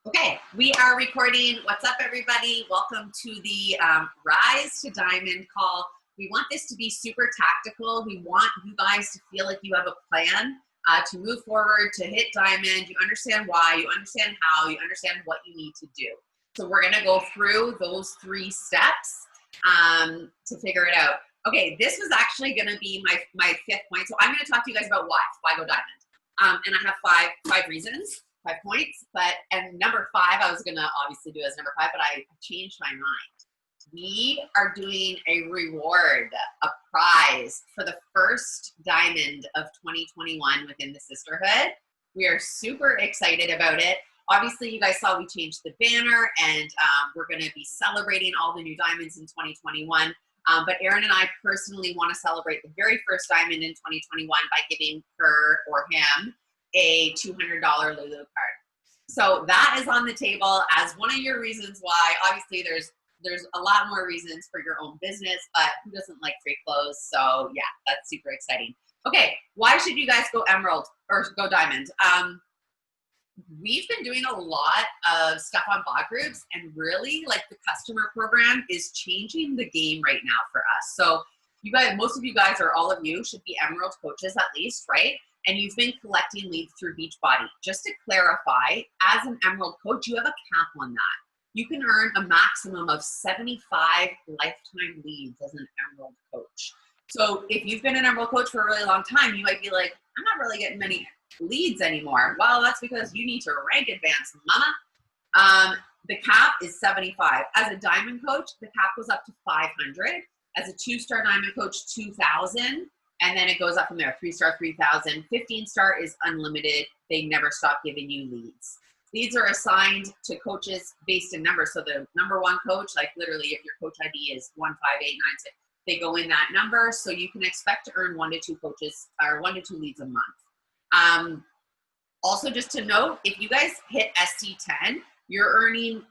Okay, we are recording. What's up, everybody? Welcome to the Rise to Diamond call. We want this to be super tactical. We want you guys to feel like you have a plan to move forward, to hit diamond. You understand why, you understand how, you understand what you need to do. So we're gonna go through those 3 steps to figure it out. Okay, this was actually gonna be my 5th point. So I'm gonna talk to you guys about why go diamond. And I have five reasons. 5 points, and number 5, I was gonna obviously do as number 5, but I changed my mind. We are doing a reward, a prize for the first diamond of 2021 within the Sisterhood. We are super excited about it. Obviously, you guys saw we changed the banner, and we're gonna be celebrating all the new diamonds in 2021. But Erin and I personally want to celebrate the very first diamond in 2021 by giving her or him a $200 Lulu card. So that is on the table as one of your reasons why. Obviously there's a lot more reasons for your own business, but who doesn't like free clothes? So yeah, that's super exciting. Okay, why should you guys go emerald or go diamond? We've been doing a lot of stuff on bot groups, and really like the customer program is changing the game right now for us. So you guys, most of you guys, or all of you, should be emerald coaches at least, right? And you've been collecting leads through Beachbody. Just to clarify, as an emerald coach, you have a cap on that. You can earn a maximum of 75 lifetime leads as an emerald coach. So if you've been an emerald coach for a really long time, you might be like, I'm not really getting many leads anymore. Well, that's because you need to rank advance, mama. The cap is 75. As a diamond coach, the cap goes up to 500. As a 2-star diamond coach, 2,000. And then it goes up from there, 3-star, 3,000. 15-star is unlimited. They never stop giving you leads. Leads are assigned to coaches based in numbers. So the number 1 coach, like literally if your coach ID is 15896, they go in that number. So you can expect to earn 1 to 2 coaches or 1 to 2 leads a month. Also, just to note, if you guys hit SC10, you're earning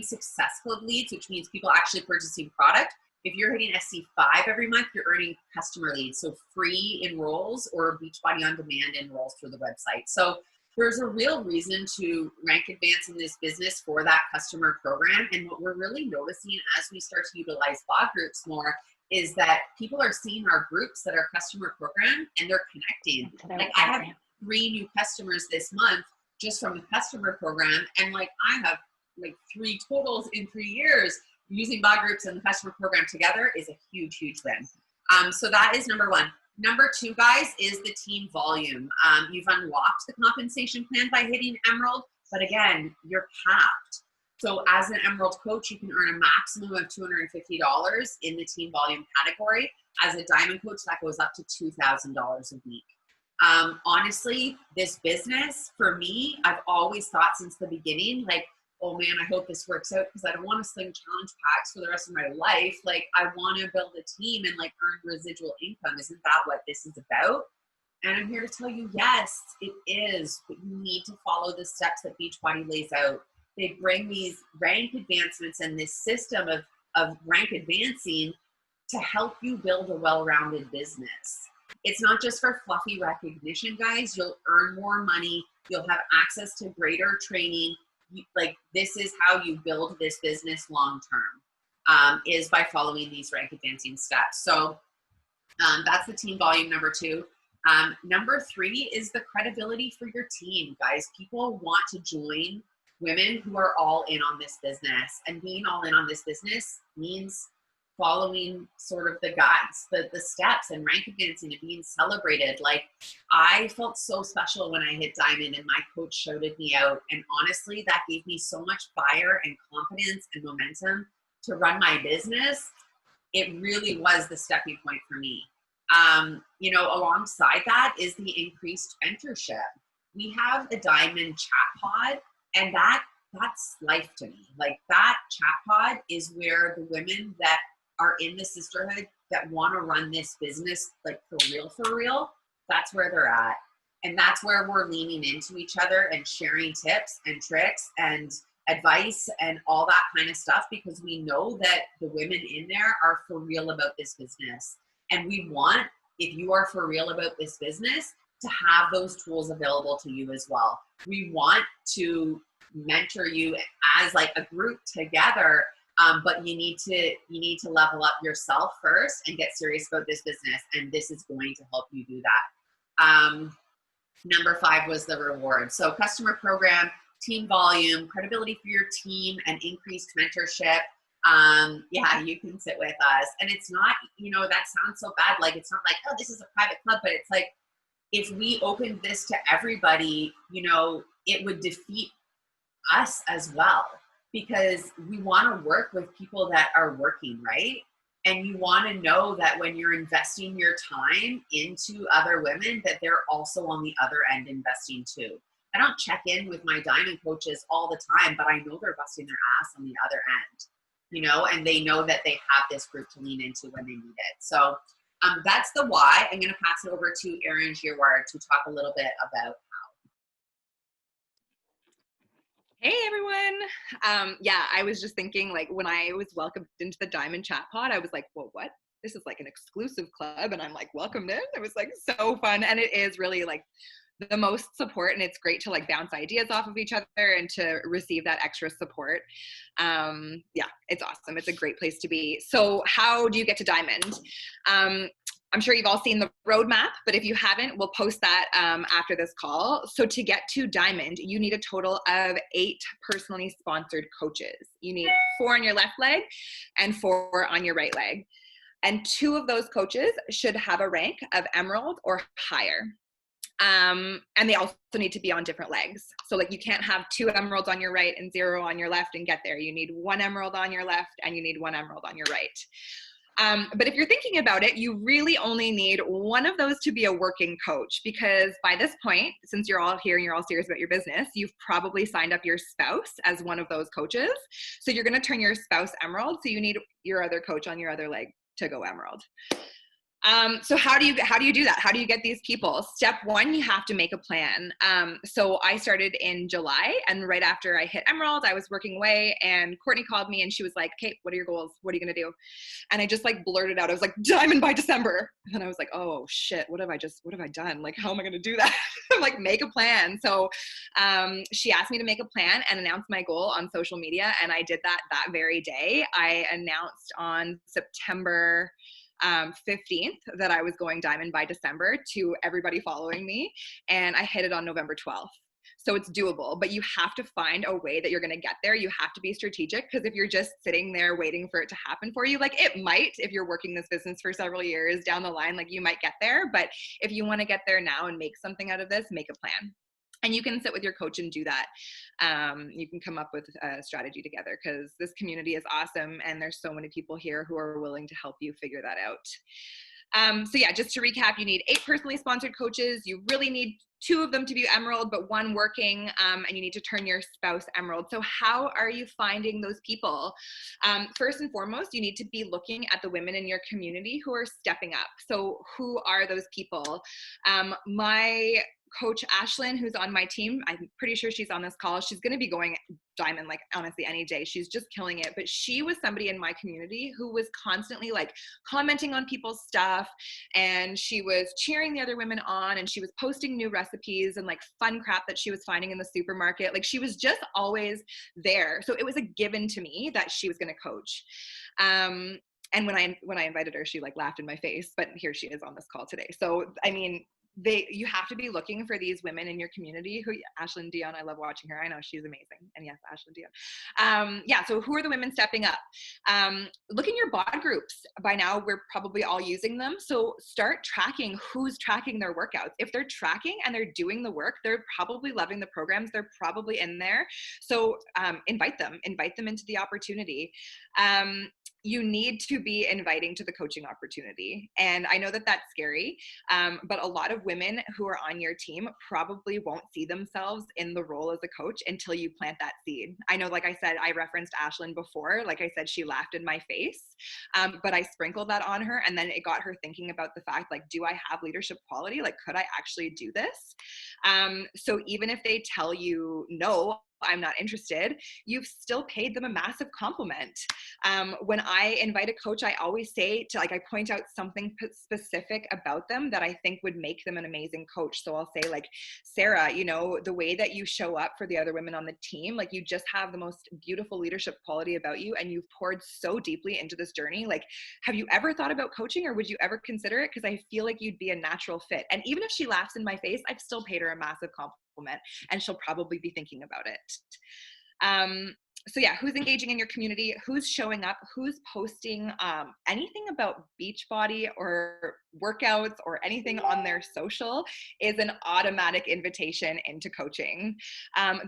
successful leads, which means people actually purchasing product. If you're hitting SC5 every month, you're earning customer leads, so free enrolls or Beachbody on demand enrolls through the website. So there's a real reason to rank advance in this business for that customer program. And what we're really noticing as we start to utilize bot groups more is that people are seeing our groups that are customer program and they're connecting. Like I have 3 new customers this month just from the customer program, and like I have like 3 totals in 3 years. Using bot groups and the customer program together is a huge, huge win. So that is number 1. Number 2, guys, is the team volume. You've unlocked the compensation plan by hitting emerald, but again, you're capped. So as an emerald coach, you can earn a maximum of $250 in the team volume category. As a diamond coach, that goes up to $2,000 a week. Honestly, this business, for me, I've always thought since the beginning, like, oh man, I hope this works out because I don't want to sling challenge packs for the rest of my life. Like I want to build a team and like earn residual income. Isn't that what this is about? And I'm here to tell you, yes, it is, but you need to follow the steps that Beachbody lays out. They bring these rank advancements and this system of rank advancing to help you build a well-rounded business. It's not just for fluffy recognition, guys. You'll earn more money. You'll have access to greater training. Like this is how you build this business long term, is by following these rank advancing steps. So that's the team volume, number 2. Number 3 is the credibility for your team, guys. People want to join women who are all in on this business, and being all in on this business means following sort of the guides, the steps, and rank advancing and being celebrated. Like I felt so special when I hit diamond and my coach shouted me out. And honestly, that gave me so much fire and confidence and momentum to run my business. It really was the stepping point for me. You know, alongside that is the increased mentorship. We have a diamond chat pod, and that's life to me. Like that chat pod is where the women that are in the sisterhood that want to run this business like for real, that's where they're at. And that's where we're leaning into each other and sharing tips and tricks and advice and all that kind of stuff, because we know that the women in there are for real about this business. And we want, if you are for real about this business, to have those tools available to you as well. We want to mentor you as like a group together, but you need to level up yourself first and get serious about this business, and this is going to help you do that. Number 5 was the reward. So customer program, team volume, credibility for your team, and increased mentorship. Yeah, you can sit with us. And it's not, that sounds so bad. Like, it's not like, oh, this is a private club, but it's like, if we opened this to everybody, it would defeat us as well, because we want to work with people that are working, right? And you want to know that when you're investing your time into other women, that they're also on the other end investing too. I don't check in with my diamond coaches all the time, but I know they're busting their ass on the other end, and they know that they have this group to lean into when they need it. So that's the why. I'm going to pass it over to Erin Girouard to talk a little bit about how. Hey everyone. Yeah, I was just thinking, like, when I was welcomed into the Diamond Chat Pod, I was like, well, what? This is like an exclusive club, and I'm like welcomed in. It was like so fun, and it is really like the most support, and it's great to like bounce ideas off of each other and to receive that extra support. Yeah, it's awesome. It's a great place to be. So how do you get to Diamond? I'm sure you've all seen the roadmap, but if you haven't, we'll post that after this call. So to get to Diamond, you need a total of 8 personally sponsored coaches. You need 4 on your left leg and 4 on your right leg. And 2 of those coaches should have a rank of Emerald or higher. And they also need to be on different legs. So like, you can't have 2 emeralds on your right and 0 on your left and get there. You need 1 emerald on your left and you need 1 emerald on your right. But if you're thinking about it, you really only need 1 of those to be a working coach, because by this point, since you're all here and you're all serious about your business, you've probably signed up your spouse as one of those coaches. So you're going to turn your spouse emerald. So you need your other coach on your other leg to go emerald. So how do you do that? How do you get these people? Step 1, you have to make a plan. So I started in July, and right after I hit Emerald, I was working away, and Courtney called me and she was like, "Kate, what are your goals? What are you going to do?" And I just like blurted out, I was like, "Diamond by December." And I was like, oh shit, what have I done? Like, how am I going to do that? I'm like, make a plan. So, she asked me to make a plan and announce my goal on social media. And I did that very day. I announced on September 15th that I was going Diamond by December to everybody following me, and I hit it on November 12th. So it's doable, but you have to find a way that you're going to get there. You have to be strategic, because if you're just sitting there waiting for it to happen for you, like, it might, if you're working this business for several years down the line, like, you might get there. But if you want to get there now and make something out of this, make a plan. And you can sit with your coach and do that. You can come up with a strategy together, because this community is awesome. And there's so many people here who are willing to help you figure that out. So yeah, just to recap, you need 8 personally sponsored coaches. You really need 2 of them to be Emerald, but 1 working, and you need to turn your spouse Emerald. So how are you finding those people? First and foremost, you need to be looking at the women in your community who are stepping up. So who are those people? My coach Ashlyn, who's on my team, I'm pretty sure she's on this call. She's going to be going Diamond, like, honestly, any day. She's just killing it. But she was somebody in my community who was constantly like commenting on people's stuff, and she was cheering the other women on, and she was posting new recipes and like fun crap that she was finding in the supermarket. Like, she was just always there. So it was a given to me that she was going to coach. And when I invited her, she like laughed in my face, but here she is on this call today. So, I mean, you have to be looking for these women in your community who, Ashlyn Dion, I love watching her. I know she's amazing. And yes, Ashlyn Dion. Yeah. So who are the women stepping up? Look in your bod groups. By now, we're probably all using them. So start tracking who's tracking their workouts. If they're tracking and they're doing the work, they're probably loving the programs. They're probably in there. So invite them into the opportunity. You need to be inviting to the coaching opportunity. And I know that that's scary, but a lot of women who are on your team probably won't see themselves in the role as a coach until you plant that seed. I know, like I said, I referenced Ashlyn before. Like I said, she laughed in my face, but I sprinkled that on her, and then it got her thinking about the fact, like, do I have leadership quality? Like, could I actually do this? So even if they tell you no I'm not interested, you've still paid them a massive compliment. When I invite a coach, I always say to, like, I point out something specific about them that I think would make them an amazing coach. So I'll say, like, Sarah, you know, the way that you show up for the other women on the team, like, you just have the most beautiful leadership quality about you, and you've poured so deeply into this journey. Like, have you ever thought about coaching, or would you ever consider it? Because I feel like you'd be a natural fit. And even if she laughs in my face, I've still paid her a massive compliment, and she'll probably be thinking about it. So yeah, who's engaging in your community, who's showing up, who's posting anything about Beachbody or workouts or anything on their social is an automatic invitation into coaching.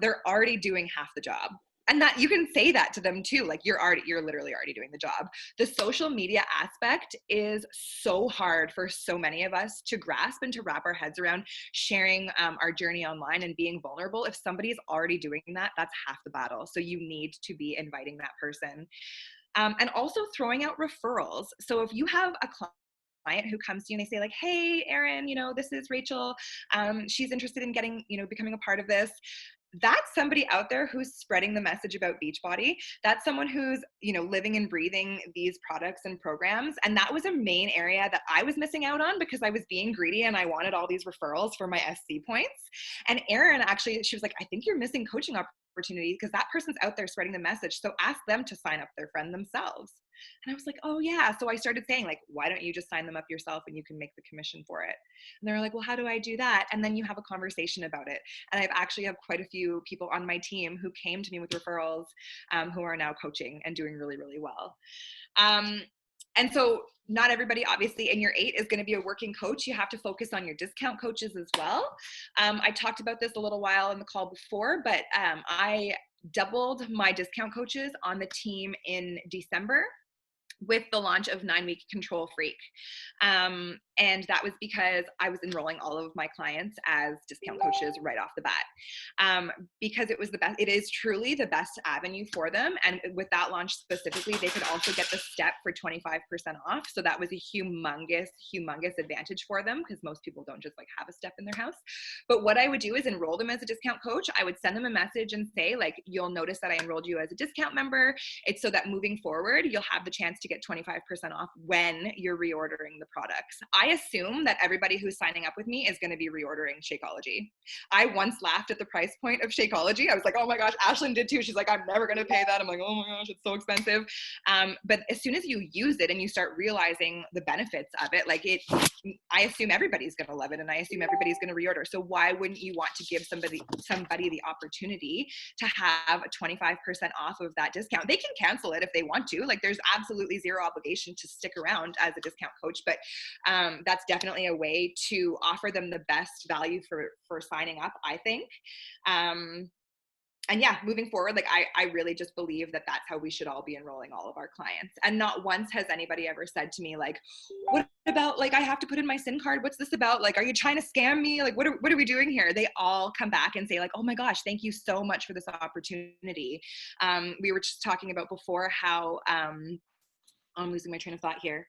They're already doing half the job. And that you can say that to them too. Like, you're literally already doing the job. The social media aspect is so hard for so many of us to grasp and to wrap our heads around, sharing our journey online and being vulnerable. If somebody's already doing that, that's half the battle. So you need to be inviting that person. And also throwing out referrals. So if you have a client who comes to you and they say, like, hey, Erin, you know, this is Rachel. She's interested in getting, you know, becoming a part of this. That's somebody out there who's spreading the message about Beachbody. That's someone who's, you know, living and breathing these products and programs. And that was a main area that I was missing out on because I was being greedy and I wanted all these referrals for my SC points. And Erin, actually, she was like, I think you're missing coaching opportunities because that person's out there spreading the message. So ask them to sign up their friend themselves. And I was like, oh yeah. So I started saying, like, why don't you just sign them up yourself and you can make the commission for it? And they were like, well, how do I do that? And then you have a conversation about it. And I've actually have quite a few people on my team who came to me with referrals, who are now coaching and doing really, really well. And so not everybody, obviously, in your 8 is going to be a working coach. You have to focus on your discount coaches as well. I talked about this a little while in the call before, but I doubled my discount coaches on the team in December with the launch of 9-week Control Freak. And that was because I was enrolling all of my clients as discount coaches right off the bat. Because it was the best, it is truly the best avenue for them. And with that launch specifically, they could also get the step for 25% off. So that was a humongous, humongous advantage for them because most people don't just like have a step in their house. But what I would do is enroll them as a discount coach. I would send them a message and say, like, you'll notice that I enrolled you as a discount member. It's so that moving forward, you'll have the chance to get 25% off when you're reordering the products. I assume that everybody who's signing up with me is going to be reordering Shakeology. I once laughed at the price point of Shakeology. I was like, oh my gosh, Ashlyn did too. She's like, I'm never going to pay that. I'm like, oh my gosh, it's so expensive. But as soon as you use it and you start realizing the benefits of it, like I assume everybody's going to love it and I assume everybody's going to reorder. So why wouldn't you want to give somebody the opportunity to have a 25% off of that discount? They can cancel it if they want to. Like, there's absolutely zero obligation to stick around as a discount coach, but that's definitely a way to offer them the best value for signing up, I think. And yeah, moving forward, like I really just believe that that's how we should all be enrolling all of our clients. And not once has anybody ever said to me, like, what about, like, I have to put in my SIN card? What's this about? Like, are you trying to scam me? Like, what are we doing here? They all come back and say, like, oh my gosh, thank you so much for this opportunity. We were just talking about before how, I'm losing my train of thought here.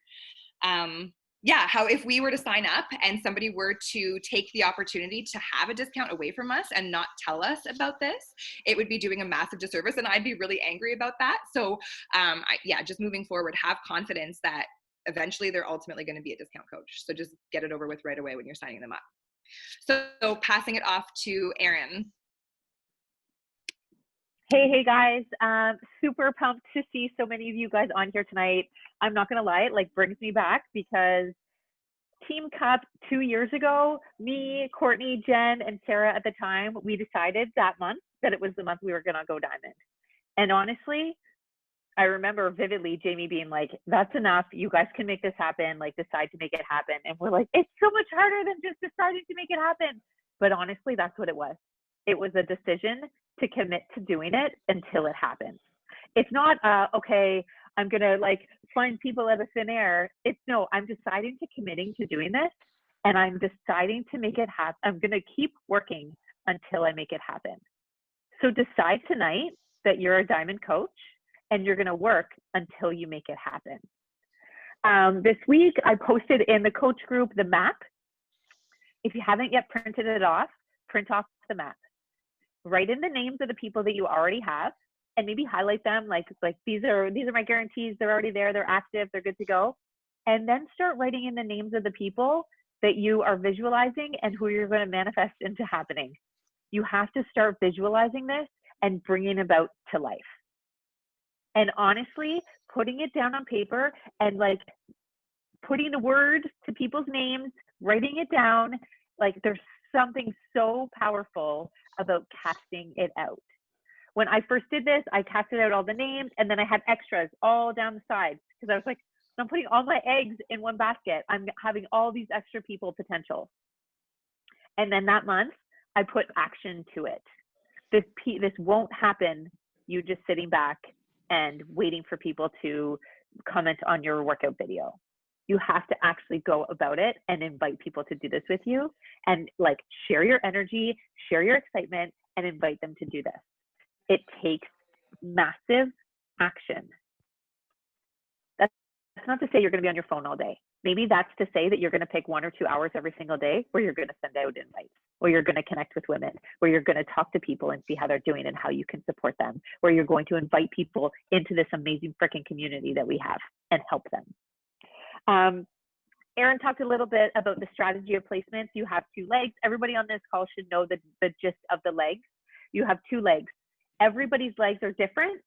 Yeah, how if we were to sign up and somebody were to take the opportunity to have a discount away from us and not tell us about this, it would be doing a massive disservice, and I'd be really angry about that. So yeah, just moving forward, have confidence that eventually they're ultimately going to be a discount coach. So just get it over with right away when you're signing them up. So passing it off to Erin. Hey guys, super pumped to see so many of you guys on here tonight. I'm not gonna lie, it like brings me back because Team Cup 2 years ago, me, Courtney, Jen, and Sarah at the time, we decided that month that it was the month we were gonna go diamond. And honestly, I remember vividly Jamie being like, that's enough, you guys can make this happen, like decide to make it happen. And we're like, it's so much harder than just deciding to make it happen. But honestly, that's what it was. It was a decision to commit to doing it until it happens. It's not, okay, I'm going to like find people out of thin air. It's no, I'm deciding to committing to doing this and I'm deciding to make it happen. I'm going to keep working until I make it happen. So decide tonight that you're a diamond coach and you're going to work until you make it happen. This week, I posted in the coach group the map. If you haven't yet printed it off, print off the map. write in the names of the people that you already have and maybe highlight them like these are my guarantees, they're already there, they're active, they're good to go. And then start writing in the names of the people that you are visualizing and who you're going to manifest into happening. You have to start visualizing this and bringing it about to life. And honestly, putting it down on paper and like putting the word to people's names, writing it down, like there's something so powerful about casting it out. When I first did this, I casted out all the names and then I had extras all down the sides because I was like, I'm putting all my eggs in one basket. I'm having all these extra people potential. And then that month, I put action to it. This won't happen, you just sitting back and waiting for people to comment on your workout video. You have to actually go about it and invite people to do this with you and like share your energy, share your excitement, and invite them to do this. It takes massive action. That's not to say you're going to be on your phone all day. Maybe that's to say that you're going to pick 1 or 2 hours every single day where you're going to send out invites, where you're going to connect with women, where you're going to talk to people and see how they're doing and how you can support them, where you're going to invite people into this amazing freaking community that we have and help them. Erin talked a little bit about the strategy of placements. You have 2 legs. Everybody on this call should know the gist of the legs. You have 2 legs. Everybody's legs are different.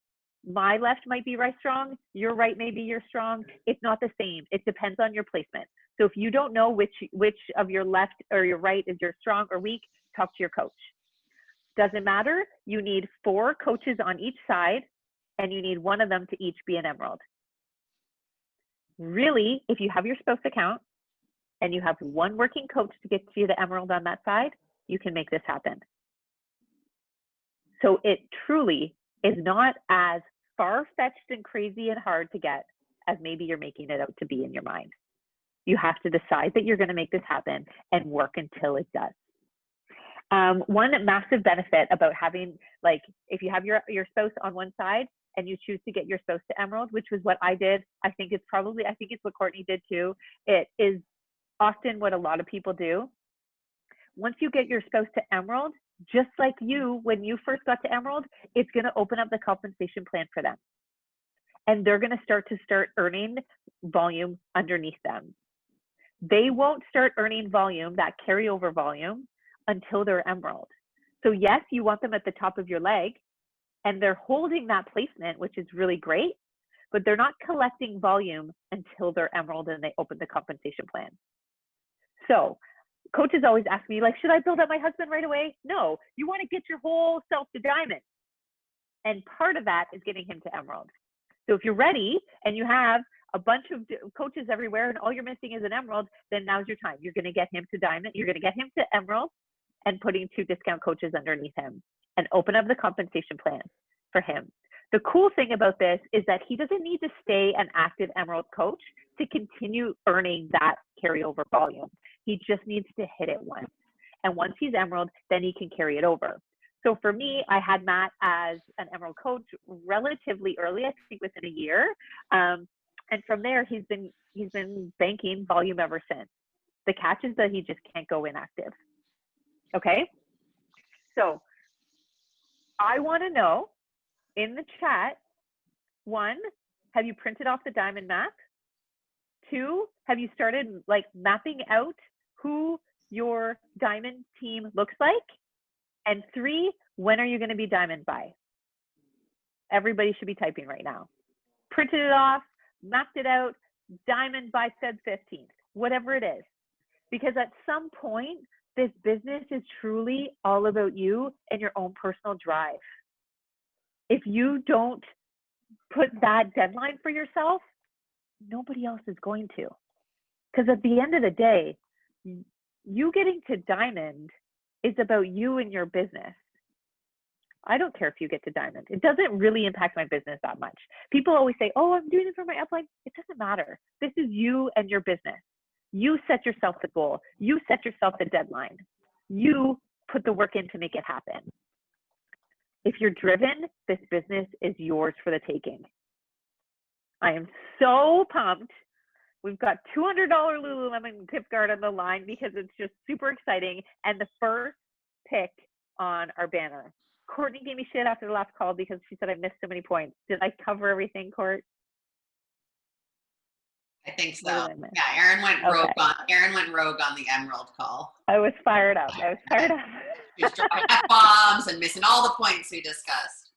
My left might be right strong, your right maybe you're strong. It's not the same. It depends on your placement. So if you don't know which of your left or your right is your strong or weak, talk to your coach. Doesn't matter. You need 4 coaches on each side and you need 1 of them to each be an emerald. Really, if you have your spouse account and you have 1 working coach to get you the emerald on that side, you can make this happen. So it truly is not as far-fetched and crazy and hard to get as maybe you're making it out to be in your mind. You have to decide that you're going to make this happen and work until it does. One massive benefit about having, like, if you have your spouse on one side and you choose to get your spouse to emerald, which was what I did, I think it's what Courtney did too. It is often what a lot of people do. Once you get your spouse to emerald, just like you, when you first got to emerald, it's going to open up the compensation plan for them. And they're going to start earning volume underneath them. They won't start earning volume, that carryover volume, until they're emerald. So yes, you want them at the top of your leg and they're holding that placement, which is really great, but they're not collecting volume until they're emerald and they open the compensation plan. So coaches always ask me, like, should I build up my husband right away? No, you want to get your whole self to diamond. And part of that is getting him to emerald. So if you're ready and you have a bunch of coaches everywhere and all you're missing is an emerald, then now's your time. You're going to get him to diamond. You're going to get him to emerald and putting 2 discount coaches underneath him and open up the compensation plan for him. The cool thing about this is that he doesn't need to stay an active emerald coach to continue earning that carryover volume. He just needs to hit it once. And once he's emerald, then he can carry it over. So for me, I had Matt as an emerald coach relatively early, I think within a year. And from there, he's been banking volume ever since. The catch is that he just can't go inactive. Okay? So I want to know in the chat, 1, have you printed off the diamond map? 2, have you started like mapping out who your diamond team looks like? And 3, when are you going to be diamond by? Everybody should be typing right now. Printed it off, mapped it out, diamond by Feb 15th, whatever it is. Because at some point, this business is truly all about you and your own personal drive. If you don't put that deadline for yourself, nobody else is going to. Because at the end of the day, you getting to diamond is about you and your business. I don't care if you get to diamond. It doesn't really impact my business that much. People always say, oh, I'm doing it for my upline. It doesn't matter. This is you and your business. You set yourself the goal. You set yourself the deadline. You put the work in to make it happen. If you're driven, this business is yours for the taking. I am so pumped. We've got $200 Lululemon gift card on the line because it's just super exciting. And the first pick on our banner. Courtney gave me shit after the last call because she said I missed so many points. Did I cover everything, Court? I think What so. did I miss? Yeah, Erin went rogue Okay. on the Emerald call. I was fired up. She was dropping F-bombs and missing all the points we discussed.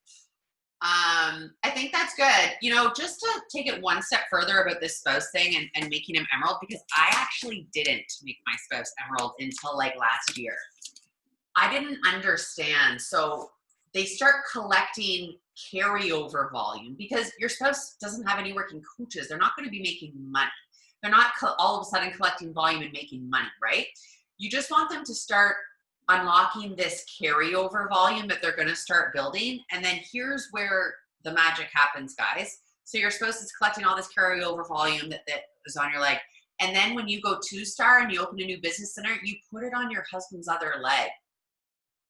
I think that's good. You know, just to take it one step further about this spouse thing and making him Emerald, because I actually didn't make my spouse Emerald until like last year. I didn't understand. So they start collecting carryover volume because your spouse doesn't have any working coaches. They're not going to be making money. They're not all of a sudden collecting volume and making money, right? You just want them to start unlocking this carryover volume that they're going to start building. And then here's where the magic happens, guys. So your spouse is collecting all this carryover volume that is on your leg. And then when you go 2-star and you open a new business center, you put it on your husband's other leg.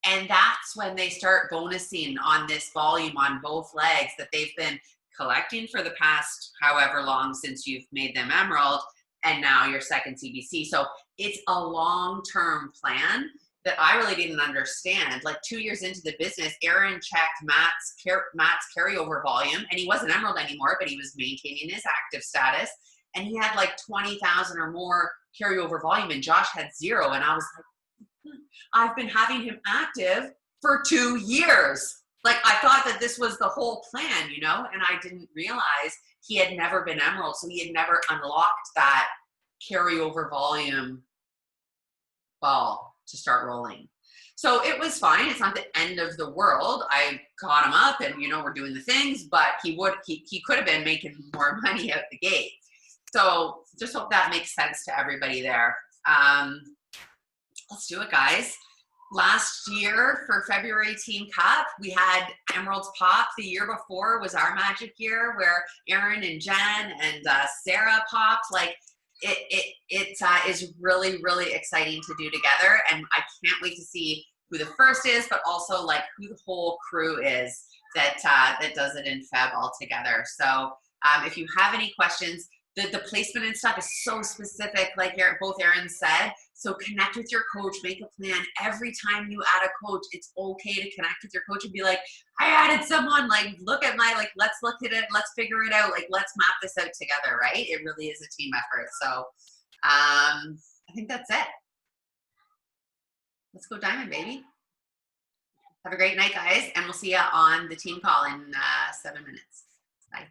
And that's when they start bonusing on this volume on both legs that they've been collecting for the past however long since you've made them Emerald, and now your second CBC. So it's a long-term plan that I really didn't understand. Like 2 years into the business, Erin checked Matt's carryover volume, and he wasn't Emerald anymore, but he was maintaining his active status. And he had like 20,000 or more carryover volume, and Josh had 0. And I was like, I've been having him active for 2 years. Like I thought that this was the whole plan, you know, and I didn't realize he had never been Emerald. So he had never unlocked that carryover volume ball to start rolling. So it was fine. It's not the end of the world. I caught him up and, you know, we're doing the things, but he could have been making more money out the gate. So just hope that makes sense to everybody there. Let's do it, guys. Last year for February Team Cup, we had Emeralds pop. The year before was our magic year where Erin and Jen and Sarah popped. Like it is really, really exciting to do together. And I can't wait to see who the first is, but also like who the whole crew is that does it in Feb all together. So if you have any questions, the placement and stuff is so specific, like both Erin said. So connect with your coach, make a plan. Every time you add a coach, it's okay to connect with your coach and be like, I added someone, like, look at my, like, let's look at it, let's figure it out, like, let's map this out together, right? It really is a team effort. So I think that's it. Let's go Diamond, baby. Have a great night, guys, and we'll see you on the team call in 7 minutes. Bye.